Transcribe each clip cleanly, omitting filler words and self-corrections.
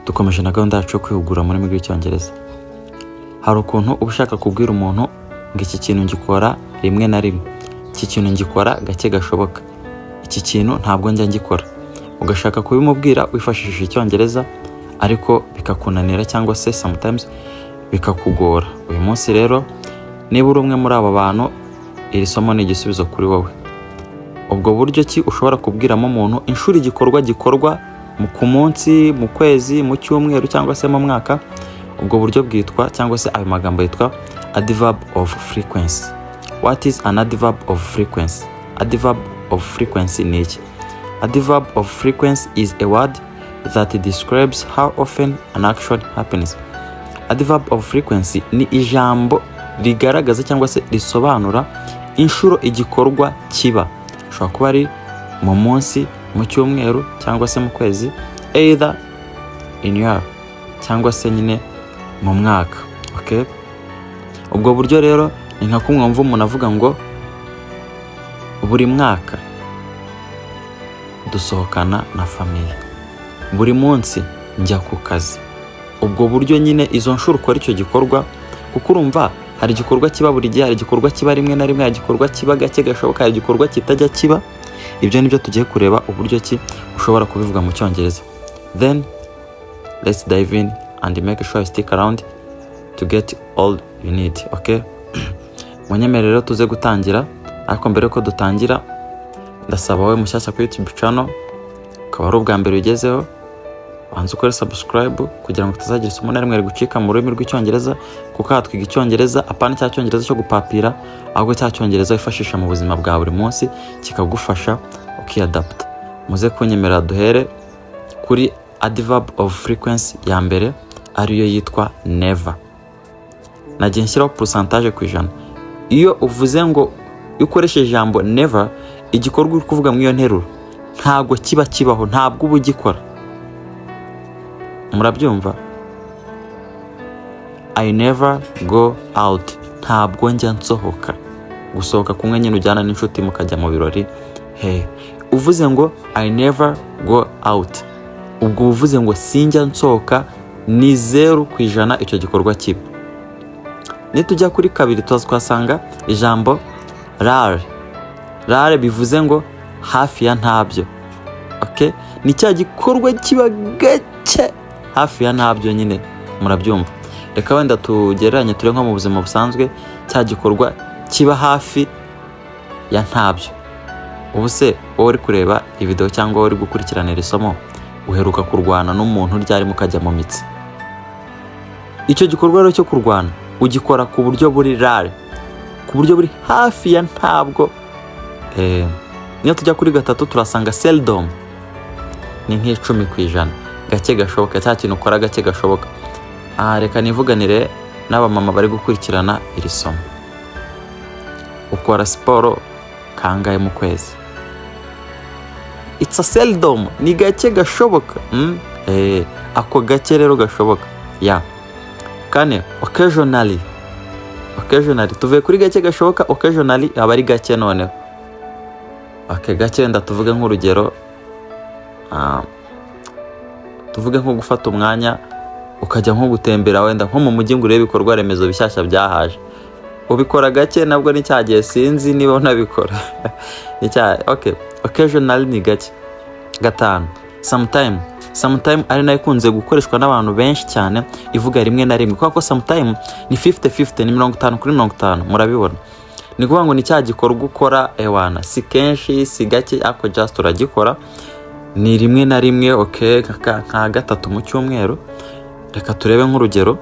dukomeje na gahunda yacu yo kwihugura muri rw'icyongereza. Hari ukuntu uba ushaka kubwira umuntu ngo iki kintu ngikora rimwe na rimwe, iki kintu ngikora gake gashoboka, iki kintu ntabwo njya ngikora, ugashaka kubimubwira wifashishije icyongereza ariko bikakunanira cyangwa se sometimes bikakugora. Uyu munsi rero niba uri umwe muri aba bantu, iri somo ni igisubizo kuri wowe. Ubwo buryo ki ushobora kubwiramo umuntu inshuro igikorwa gikorwa ku munsi, mu kwezi, mu cyumweru cyangwa se mu mwaka, ubwo buryo bwitwa cyangwa se ayo magambo yitwa Adverb of Frequency. What is an adverb of frequency? Adverb of frequency ni iki? Adverb of frequency is a word that describes how often an action happens. Adverb of frequency ni ijambo rigaragaza cyangwa se risobanura inshuro igikorwa kiba. Ushobora kuba ari mu munsi, mu cyumweru cyangwa se mu kwezi, either in year cyangwa se nyine mu mwaka. Okay? Ubwo buryo rero ni nka kumwe mva umuntu avuga ngo buri mwaka dusohokana na famiye, buri munsi njya ku kazi. Ubwo buryo nyine izo nshuro ukora icyo gikorwa, kuko urumva hari igikorwa kiba buri gihe, hari igikorwa kiba rimwe na rimwe, hari igikorwa kiba gake gashoboka, hari igikorwa kitajya kiba. Ibyo nibyo tugiye kureba uburyo ki ushobora kubivuga mu cyongereza. Then let's dive in and make sure you stick around to get all you need. Okay? Munyemerero tuze gutangira, ariko mbere ko dutangira ndasaba wowe mushyashya kuri YouTube channel, ukaba ari ubwa mbere ugezeho, wanze ukore subscribe kugira ngo tuzagira isomo na rimwe rigucika mu rurimi rw'icyongereza, kuko twiga icyongereza apana cya cyongereza cyo gupapira, ahubwo cya cyongereza wifashisha mu buzima bwa buri munsi kikagufasha ukiadapt. Muze kunyemerera duhere kuri adverb of frequency ya mbere, ariyo yitwa never. Nagiye nshyiraho percentage ku ijana. Iyo uvuze ngo ukoresheje ijambo never, igikorwa uri kuvuga mu iyo nteruro ntabwo kiba kibaho, ntabwo uba ugikora. Murabyumva? I never go out. Ntabwo njya nsohoka. Gusohoka kumwe nyine ujyana n'inshuti mukajya mu birori. Uvuze ngo I never go out, ubwo uvuze ngo sinjya nsohoka, ni 0% icyo gikorwa kiba. Nitujya kuri kabiri twasanga ijambo rare. Rare bivuze ngo hafi ya ntabyo. Okay? Ni cya gikorwa kiba gake hafi ya ntabyo nyine. Murabyumva? Reka wenda tugereranye ture nko mu buzima busanzwe, cya gikorwa kiba hafi ya ntabyo. Ubu se wowe uri kureba video cyangwa wowe uri gukurikirana iri somo, uheruka kurwana n'umuntu ryari mukajya mu mitsi. Icyo gikorwa rero cyo kurwana ugikora ku buryo buri rare, ku buryo buri hafi ya ntabwo. Niyo tujya kuri gatatu turasanga seldom, ni nk'10%, gake gashoboka, cya kintu ukora gake gashoboka. Reka nivuganire n'aba mama bari gukurikirana iri somo. Ukora siporo kangahe mu kwezi? It's a seldom, ni gake gashoboka. Ako gake rero gashoboka. Kane, occasionally. Occasionally tuvuye kuri gake gashoboka, occasionally aba ari gake noneho. Gake wenda tuvuge nk'urugero, tuvuge nko gufata umwanya ukajya nko gutembera wenda nko mu mujyi ngo urebe ibikorwa remezo bishyashya byahaje. Ubikora gake, nabwo ni cyagiye sinzi niba unabikora. Occasionally ni gake. Gatanu, sometime ari nayo ikunze gukoreshwa n'abantu benshi cyane, ivuga rimwe na rimwe, kuko sometime ni 50-50, ni 50-50. Murabibona? Ni kuvuga ngo ni cya gikorwa ukora ewana, si kenshi si gake, ako just uragikora, ni rimwe na rimwe. Nka gatatu mu cyumweru. Reka turebe nk'urugero,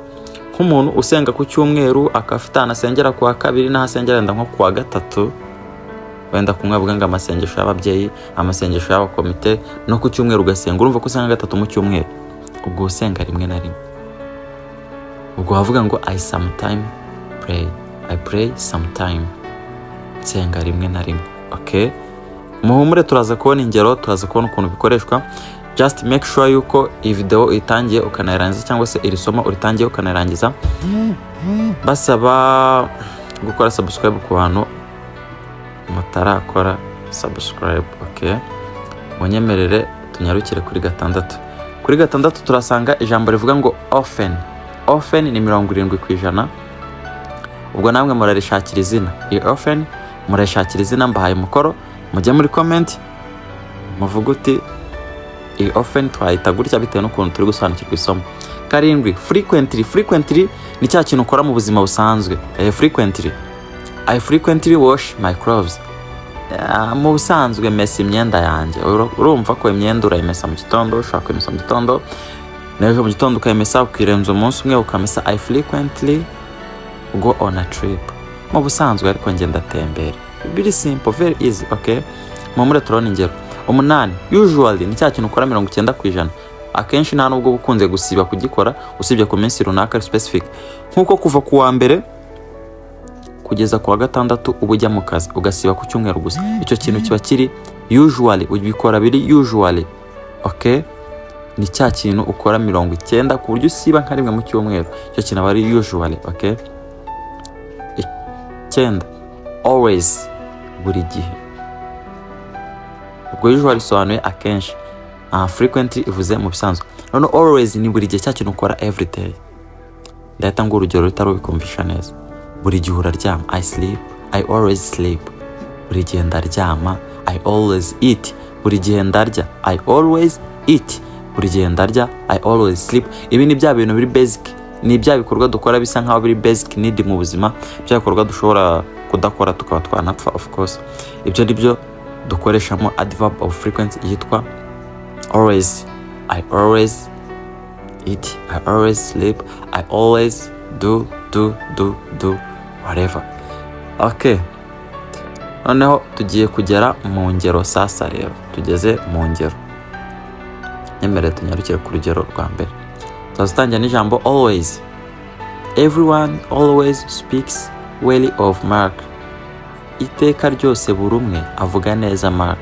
nk'umuntu usenga ku cyumweru akafita anasengera ku wa kabiri n'ahasengera wenda nko ku wa gatatu, wenda kumwe avuga ngo amasengesho y'ababyeyi, amasengesho y'abakomite, no ku cyumweru ugasenga, urumva ko usenga gatatu mu cyumweru, ubwo usenga rimwe na rimwe. Ubwo wavuga ngo I sometime pray, I pray sometime, nsenga rimwe na rimwe. Muhumure, turaza kubona ingero, turaza kubona ukuntu bikoreshwa. Just make sure yuko iyi video itangiye ukanayirangiza, cyangwa se iri somo uritangiye ukanayirangiza. Basaba gukora subscribe ku bantu mutarakora subscribe. Munyemerere tunyarukire kuri gatandatu. Kuri gatandatu turasanga ijambo rivuga ngo often. Often ni 70%. Ubwo namwe murarishakira izina. Iyi often murashakira izina, mbahaye umukoro mujye muri comment muvuga uti iyi often twahita gutya bitewe n'ukuntu turi gusobanukirwa isomo. Karindwi, frequently. Frequently ni cya kintu ukora mu buzima busanzwe. Frequently, I frequently wash my clothes. Mu busanzwe mesa imyenda yanjye. Urumva ko imyenda urayimesa mu gitondo, ushaka kuyimesa mu gitondo, n'ejo mu gitondo ukayimesa, ukirenza umunsi umwe ukamesa. I frequently go on a trip. Mu busanzwe ariko ngenda tembera. Very simple, very easy, okay? Mumure turone ingero. 8, usually ni cya kintu ukora 90%. Akenshi nta nubwo ukunze gusiba kugikora usibye ku minsi runaka specific. Nkuko kuva ku wa mbere kugeza ku wa gatandatu ubujya mu kazi ugasiba ku cyumweru gusa. Icyo kintu kiba kiri usually, ubikora biri usually. Okay? Ni cya kintu ukora 90 ku buryo usiba nka rimwe mu cyumweru. Icyo kintu bari usually, okay? 9, always, buri gihe. Ubwo usually sobanuye akenshi. Frequently ivuze mu bisanzwe. None always ni buri gihe cya kintu ukora every day. Ndahita ngo urugero rutari ubikumvisha neza. Buri gihe uraryama. I sleep. I always sleep. Buri gihe ndaryama. I always eat. Buri gihe ndarya. I always eat. Buri gihe ndarya. I always sleep. Ibi ni bya bintu biri basic. Ni bya bikorwa dukora bisa nkaho biri basic need mu buzima. Bya bikorwa dushobora kudakora tukaba twanapfa, of course. Ibyo nibyo dukoreshamo adverb of frequency yitwa always. I always eat. I always sleep. I always do whatever. Okay. Noneho tugiye kugera mu ngero sasa rero. Tugeze mu ngero. Nyemere tunyarukire ku rugero rwa mbere. Tuzatangira n'ijambo always. Everyone always speaks well of Mark. Iteka ryose buri umwe avuga neza Mark.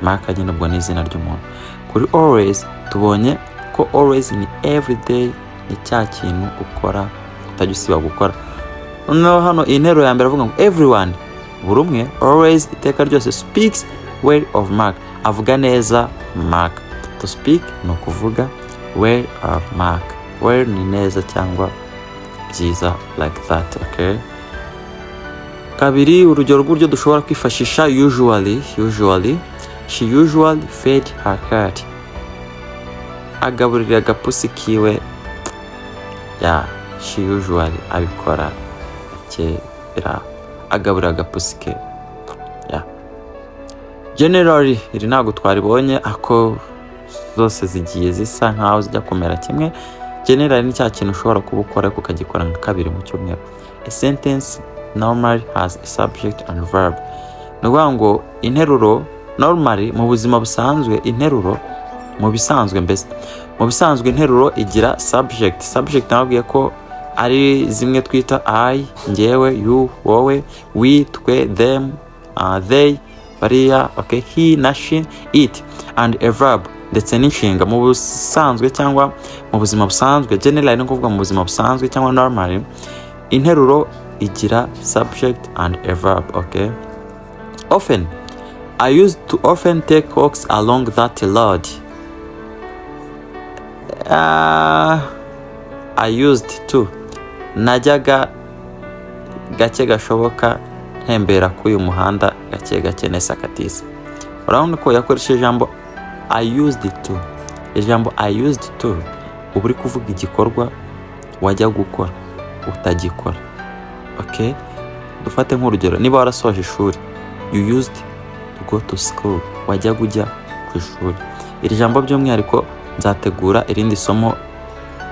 Mark nyine ubwo ni izina ry'umuntu. Kuri always tubonye ko always ni everyday, ni cya kintu ukora utajya usiba gukora. Noneho hano intero ya mbere avuga ngo everyone, buri umwe, always iteka ryose, speaks well of Mark, avuga neza Mark. To speak ni ukuvuga, well of Mark. Well ni neza cyangwa byiza, like that, okay? Kabiri, urugero rw'uburyo dushobora kwifashisha usually. She usually fed her cat. Agaburira agapusi kiwe. She usually abikora kera. Agaburira agapusi ke. Generally, iri ntabwo twaribonye ako zose zigiye zisa nkaho zijya kumera kimwe. Generally ni cya kintu ushobora kuba ukora ukagikora nka kabiri mu cyumweru. A sentence normally has a subject and verb. Nukuvuga ngo interuro normally mu buzima busanzwe, interuro mu bisanzwe mbese. Mu bisanzwe interuro igira subject. Subject nabwiye ko ari zimwe twita I, njyewe, you, wowe, we, twe, them, they, bariya, okay, he na she, it, and a verb ndetse n'inshinga. Mu busanzwe cyangwa mu buzima busanzwe, generally ni ukuvuga mu buzima busanzwe cyangwa normally, interuro igira subject and a verb, okay? Often, I used to often take walks along that road. I used to. Najyaga gake gashoboka ntembera k'uyu muhanda gake nesakatisa. Urabona ko yakoresheje ijambo I used to. Ijambo I used to uba uri kuvuga igikorwa wajya gukora utagikora. Okay? Dufate nk'urugero, niba warasoje ishuri, you used to go to school. Wajya kujya ku ishuri. Iri jambo by'umwihariko nzategura irindi somo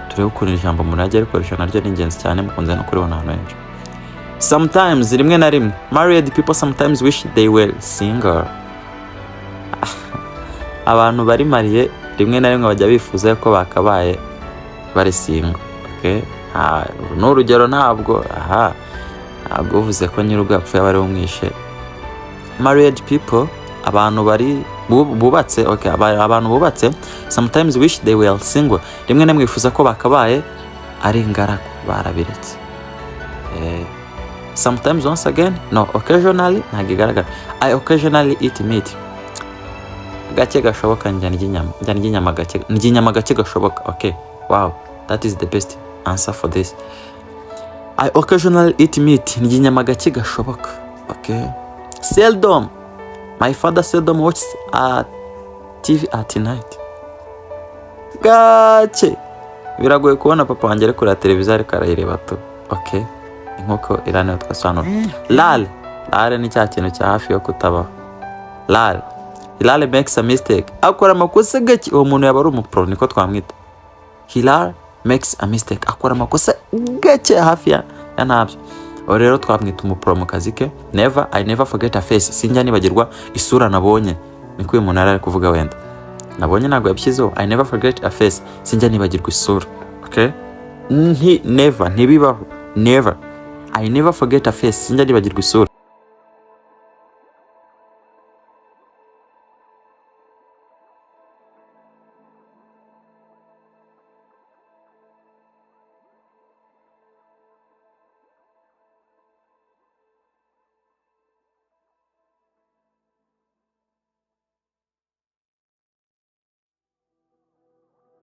turebe ukuntu ijambo umuntu ajya rikoresha, naryo ni ingenzi cyane mukunze no kuribona ahantu henshi. Sometimes, rimwe na rimwe, married people sometimes wish they were single. Abantu bari mariye rimwe na rimwe bajya bifuza ko bakabaye bari single. Okay? N'urugero ntabwo uvuze ko nyir'urugo yapfuye bari umwishe. Married people, abantu bari bubatse, okay, abantu bubatse sometimes wish they were single. Rimwe na rimwe bifuza ko bakabaye ari ingaragu barabiretse. Sometimes, once again, no, occasionally ntabwo igaragara. I occasionally eat meat. gake gashoboka njya ndya inyama gake gashoboka. Okay, wow, that is the best answer for this. I occasionally eat meat. Ndya inyama gake gashoboka. Okay, seldom. My father seldom watches TV at night. Gake biragoye kubona papa wanjye ari kuri televiziyo ariko arayireba tu. Okay, inkoko irane twasobanura. Lal ni cya kintu cya hafi yo kutabaho. Hilal makes a mistake. Akora amakosa gake. Uwo muntu yaba ari umupro, niko twamwita. Hilal makes a mistake. Akora amakosa gake hafi ya ntabyo. Rero twamwita umupro mu kazi ke. I never forget a face. Sinjya nibagirwa isura nabonye. Niko uyu muntu ari kuvuga wenda. Nabonye ntabwo yabishyizeho. I never forget a face. Sinjya nibagirwa isura. Okay? Never. Ntibibaho. Never. I never forget a face. Sinjya nibagirwa isura.